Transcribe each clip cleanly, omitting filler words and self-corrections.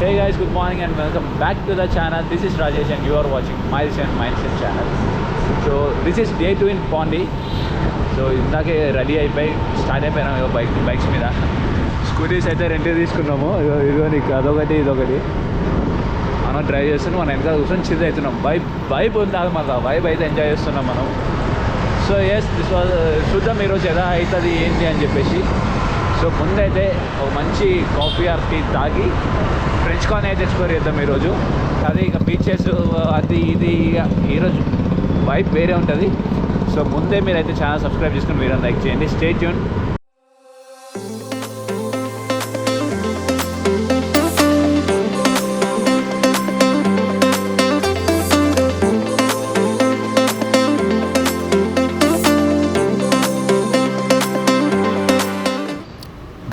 Hey guys, good morning and welcome back to the channel. This is Rajesh and you are watching Miles and Mindset channel. So this is day 2 in Pondi. So ఇందాకే ready అయిపోయి start అయిపోయినాము bikes మీద. Scooties అయితే rent తీసుకున్నాము. ఇదిగో నీకు అదొకటి ఇదొకటి మనం డ్రైవ్ చేస్తున్నాం. మనం వెనకాల కూర్చొని చిల్ అవుతున్నాం. వైబ్ ఉంది మన వైబ్ అయితే ఎంజాయ్ చేస్తున్నాం మనం. సో ఎస్ దిస్ వాజ్ చూద్దాం ఈరోజు ఎలా అవుతుంది ఏంటి అని చెప్పేసి. సో ముందైతే ఒక మంచి కాఫీ ఆర్ టీ తాగి ఫ్రెంచ్ కార్న్ అయితే ఎక్స్ప్లోర్ చేద్దాం ఈరోజు. అదే ఇక బీచెస్ అది ఇది ఈరోజు వైబ్ వేరే ఉంటుంది. సో ముందే మీరైతే ఛానల్ సబ్స్క్రైబ్ చేసుకుని మీరు లైక్ చేయండి. Stay tune.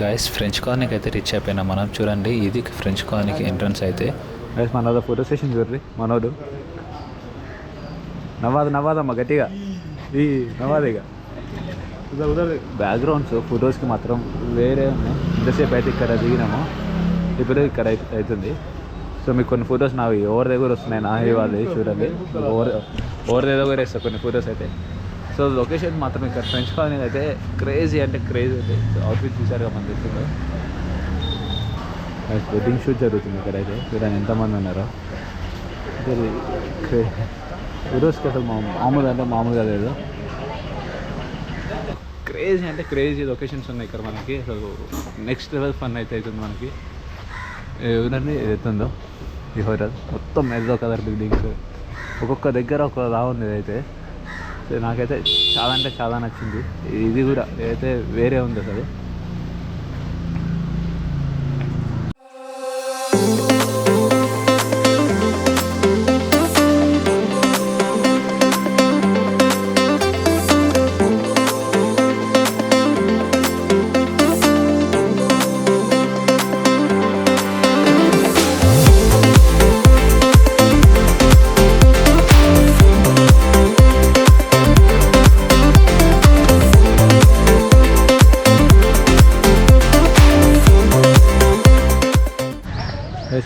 గైస్ ఫ్రెంచ్ కార్నీకి అయితే రీచ్ అయిపోయినా మనం. చూడండి ఇది ఫ్రెంచ్ కార్నీకి ఎంట్రన్స్ అయితే. గైస్ మనోడు ఫోటో సెషన్ చూడండి. మనోడు నవ్వాదమ్మా గట్టిగా ఈ నవ్వాదిగా. బ్యాక్గ్రౌండ్స్ ఫొటోస్కి మాత్రం వేరే ఉన్నాయి. ఇంతసేపు అయితే ఇక్కడ దిగినాము, ఇప్పుడు ఇక్కడ అవుతుంది. సో మీకు కొన్ని ఫొటోస్ నావి ఎవరి దగ్గర వస్తున్నాయి, నా వాళ్ళది చూడండి. ఎవరి దగ్గర వేస్తాను కొన్ని ఫొటోస్ అయితే. సో లొకేషన్ మాత్రం ఇక్కడ ఫ్రెంచ్ కాలనీ అయితే క్రేజీ అంటే క్రేజీ ఉంది. అవుట్ఫిట్ చూసారుగా మన దగ్గర వెడ్డింగ్ షూట్ జరుగుతుంది ఇక్కడ అయితే. చూడండి ఎంతమంది ఉన్నారో. ఈరోజుకి అసలు మామూలుగా అంటే మామూలుగా లేదు, క్రేజీ అంటే క్రేజీ లొకేషన్స్ ఉన్నాయి ఇక్కడ మనకి. అసలు నెక్స్ట్ లెవెల్ ఫన్ అయితే అవుతుంది మనకి. ఎవరండి ఎత్తుందో ఈ హోటల్ మొత్తం ఎల్లో కలర్ బిల్డింగ్స్, ఒక్కొక్క దగ్గర ఒక లా ఉంది అయితే. సో నాకైతే చాలా అంటే చాలా నచ్చింది. ఇది కూడా అయితే వేరే ఉంది అసలు.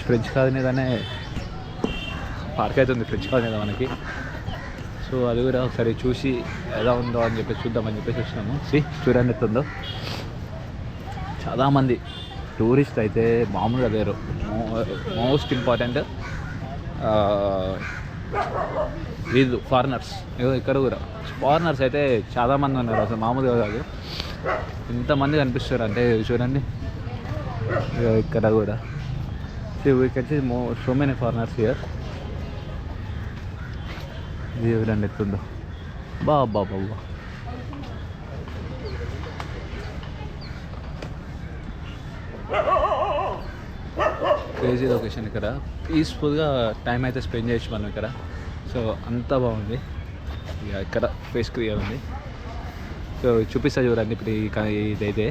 ఫ్రెంచ్ కాలనీలోనే పార్క్ అవుతుంది, ఫ్రెంచ్ కాలనీలో మనకి. సో అది కూడా ఒకసారి చూసి ఎలా ఉందో అని చెప్పేసి చూద్దామని చెప్పేసి వచ్చినాము. చూడండి ఎత్తుందో. చాలామంది టూరిస్ట్ అయితే మామూలుగా లేరు. మోస్ట్ ఇంపార్టెంట్ వీళ్ళు ఫారినర్స్. ఇక్కడ కూడా ఫారినర్స్ అయితే చాలామంది ఉన్నారు, అసలు మామూలుగా కాదు. ఇంతమంది కనిపిస్తారు అంటే చూడండి. ఇక్కడ కూడా we can see so many foreigners here. చూడండి ఎత్తుందో. బాబా క్రేజీ లొకేషన్. ఇక్కడ పీస్ఫుల్గా టైం అయితే స్పెండ్ చేయొచ్చు మనం ఇక్కడ. సో అంతా బాగుంది. ఇక ఇక్కడ ఫేస్ క్లియర్ ఉంది. సో చూపిస్తా చూడండి ఇప్పుడు ఇదైతే.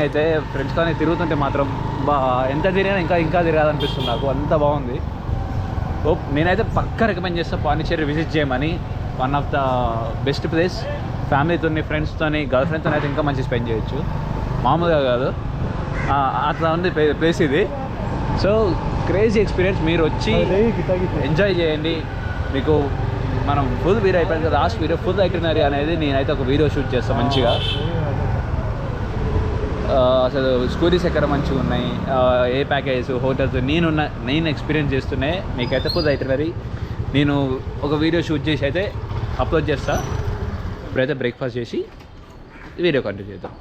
అయితే ఫ్రెండ్స్ కానీ తిరుగుతుంటే మాత్రం ఎంత తిరిగినా ఇంకా తిరగాలనిపిస్తుంది నాకు. అంత బాగుంది. నేనైతే పక్కా రికమెండ్ చేస్తాను పాండిచ్చేరి విజిట్ చేయమని. One of the best place. ఫ్యామిలీతో ఫ్రెండ్స్తో గర్ల్ ఫ్రెండ్తో అయితే ఇంకా మంచి స్పెండ్ చేయొచ్చు, మామూలుగా కాదు. అట్లా ఉంది ప్లేస్ ఇది. So crazy experience. మీరు వచ్చి ఎంజాయ్ చేయండి. మీకు మనం ఫుల్ వీడియో అయిపోయింది కదా, లాస్ట్ వీడియో ఫుల్ ఐటనరీ అనేది నేనైతే ఒక వీడియో షూట్ చేస్తాను మంచిగా. అసలు స్టోరీస్ ఎక్కడ మంచిగా ఉన్నాయి, ఏ ప్యాకేజ్ హోటల్స్ నేను ఎక్స్పీరియన్స్ చేస్తూనే మీకైతే ఫుల్ ఐటనరీ నేను ఒక వీడియో షూట్ చేసి అయితే అప్లోడ్ చేస్తా. ఇప్పుడైతే బ్రేక్ఫాస్ట్ చేసి వీడియో కంటిన్యూ చేద్దాం.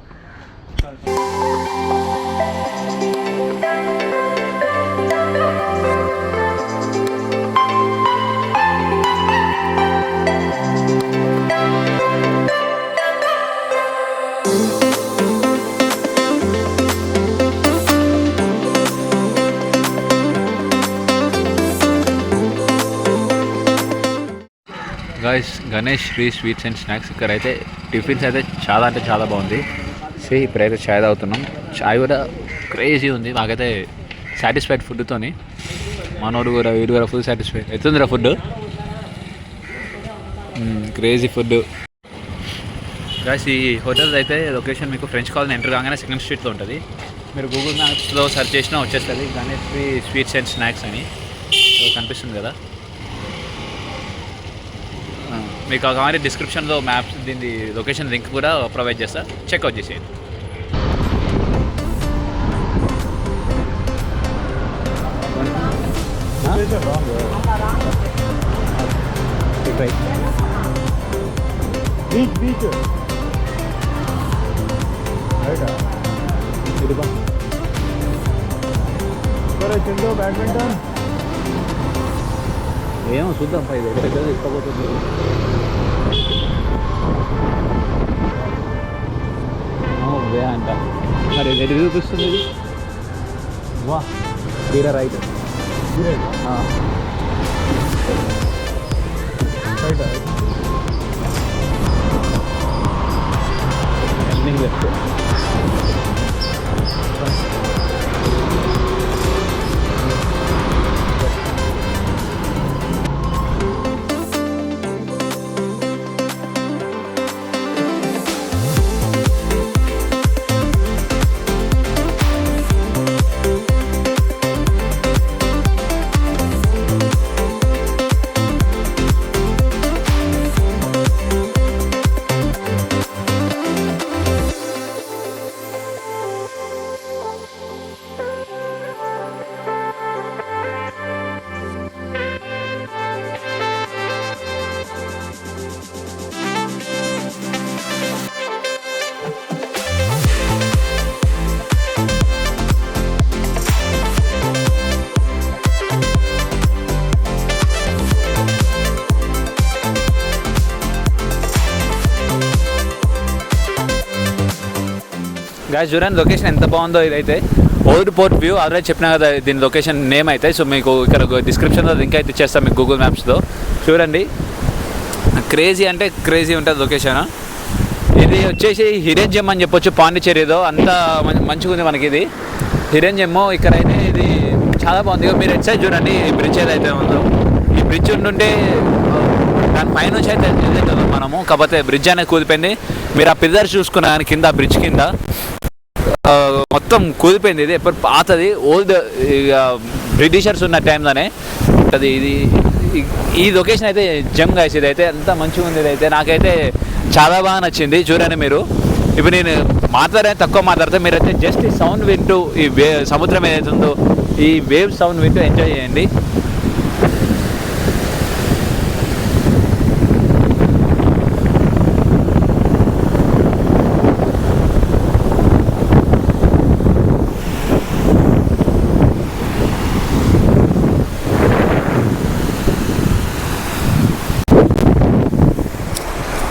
Guys Ganesh Sri sweets and snacks. ఇక్కడైతే టిఫిన్స్ అయితే చాలా అంటే చాలా బాగుంది. వచ్చేసి ఇప్పుడైతే చాయ్ తాగుతున్నాం. చాయ్ కూడా క్రేజీ ఉంది. మాకైతే సాటిస్ఫైడ్ ఫుడ్తోని. మనోడు కూడా వీడు కూడా ఫుల్ సాటిస్ఫైడ్. ఎత్తుందిరా ఫుడ్, క్రేజీ ఫుడ్. గాయస్ ఈ హోటల్స్ అయితే లొకేషన్ మీకు ఫ్రెంచ్ కాలనీ ఎంటర్ కాగానే సెకండ్ స్ట్రీట్లో ఉంటుంది. మీరు గూగుల్ మ్యాప్స్లో సెర్చ్ చేసినా వచ్చేస్తుంది. గణేష్వి స్వీట్స్ అండ్ స్నాక్స్ అని కనిపిస్తుంది కదా మీకు. కావాలి డిస్క్రిప్షన్లో మ్యాప్స్ దీని లొకేషన్ లింక్ కూడా ప్రొవైడ్ చేస్తా, చెక్అవుట్ చేసేయండి. బీచ్ చిందో బ్యాడ్మింటన్ ఏమో చూద్దాం. పై దగ్గర తీసుకోబోతుంది. వే అంట మరి ఎటు చూపిస్తుంది ఇది? వా తీరా రైట్ ఎండింగ్ లెఫ్ట్. గాయస్ చూడండి లొకేషన్ ఎంత బాగుందో. ఇదైతే ఓల్డ్ పోర్ట్ వ్యూ. ఆల్రెడీ చెప్పినా కదా దీని లొకేషన్ నేమ్ అయితే. సో మీకు ఇక్కడ డిస్క్రిప్షన్లో లింక్ అయితే ఇచ్చేస్తాం మీకు గూగుల్ మ్యాప్స్లో. చూడండి క్రేజీ అంటే క్రేజీ ఉంటుంది లొకేషన్. ఇది వచ్చేసి హిడెన్ జెమ్ అని చెప్పొచ్చు పాండిచ్చేరిలో. అంత మంచిగా ఉంది మనకి ఇది హిడెన్ జెమ్. ఇక్కడైతే ఇది చాలా బాగుంది. మీరు ఎట్ సైడ్ చూడండి ఈ బ్రిడ్జ్ ఏదైతే ఉందో. ఈ బ్రిడ్జ్ ఉంటుంటే దాని పైనుంచి అయితే వెళ్తాం మనము. కాకపోతే బ్రిడ్జ్ అనేది కూలిపోయింది. మీరు ఆ పిల్లర్ చూసుకున్నా కానీ కింద బ్రిడ్జ్ కింద మొత్తం కూలిపోయింది. ఇది ఎప్పుడు పాతది, ఓల్డ్ బ్రిటిషర్స్ ఉన్న టైంలోనే ఉంటుంది ఇది. ఈ లొకేషన్ అయితే జమ్ గాయస్. ఇదైతే ఎంత మంచిగా ఉంది. ఇదైతే నాకైతే చాలా బాగా నచ్చింది. చూడండి మీరు ఇప్పుడు నేను తక్కువ మాట్లాడితే మీరైతే జస్ట్ ఈ సౌండ్ వింటూ ఈ సముద్రం ఏదైతే ఉందో ఈ వేవ్ సౌండ్ వింటూ ఎంజాయ్ చేయండి.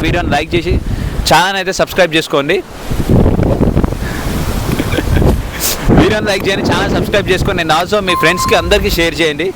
వీడియోని లైక్ చేసి ఛానల్ అయితే సబ్స్క్రైబ్ చేసుకోండి. వీడియోని లైక్ చేయండి, ఛానల్ సబ్స్క్రైబ్ చేసుకోండి. అండ్ ఆల్సో మీ ఫ్రెండ్స్కి అందరికీ షేర్ చేయండి.